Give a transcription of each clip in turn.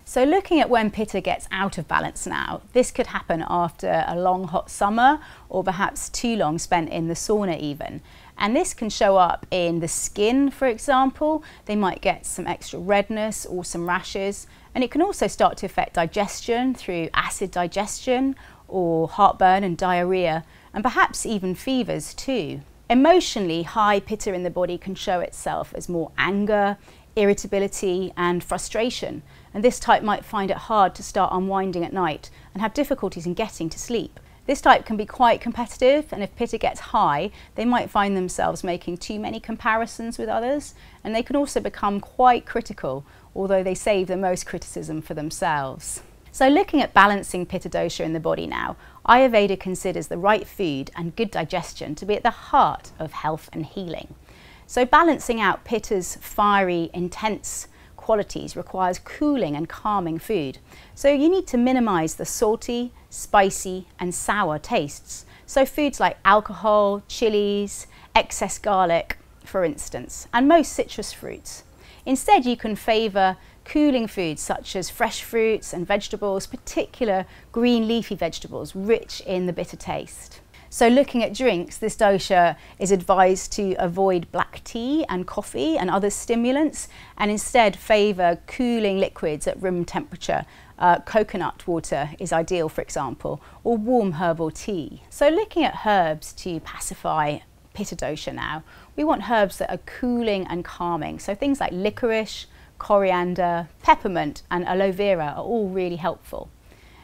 So looking at when Pitta gets out of balance now, this could happen after a long hot summer or perhaps too long spent in the sauna even. And this can show up in the skin, for example. They might get some extra redness or some rashes. And it can also start to affect digestion through acid digestion or heartburn and diarrhea, and perhaps even fevers too. Emotionally, high Pitta in the body can show itself as more anger, irritability and frustration, and this type might find it hard to start unwinding at night and have difficulties in getting to sleep. This type can be quite competitive, and if Pitta gets high, they might find themselves making too many comparisons with others, and they can also become quite critical, although they save the most criticism for themselves. So looking at balancing Pitta dosha in the body now, Ayurveda considers the right food and good digestion to be at the heart of health and healing. So balancing out Pitta's fiery, intense qualities requires cooling and calming food. So you need to minimize the salty, spicy and sour tastes. So foods like alcohol, chilies, excess garlic, for instance, and most citrus fruits. Instead, you can favor cooling foods such as fresh fruits and vegetables, particular green leafy vegetables rich in the bitter taste. So looking at drinks, this dosha is advised to avoid black tea and coffee and other stimulants, and instead favour cooling liquids at room temperature. Coconut water is ideal, for example, or warm herbal tea. So looking at herbs to pacify Pitta dosha now, we want herbs that are cooling and calming. So things like licorice, coriander, peppermint and aloe vera are all really helpful.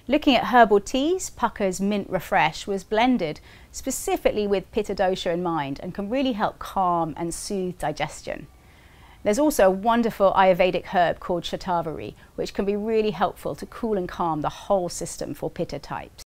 Looking at herbal teas, Pukka's Mint Refresh was blended specifically with Pitta dosha in mind and can really help calm and soothe digestion. There's also a wonderful Ayurvedic herb called shatavari, which can be really helpful to cool and calm the whole system for Pitta types.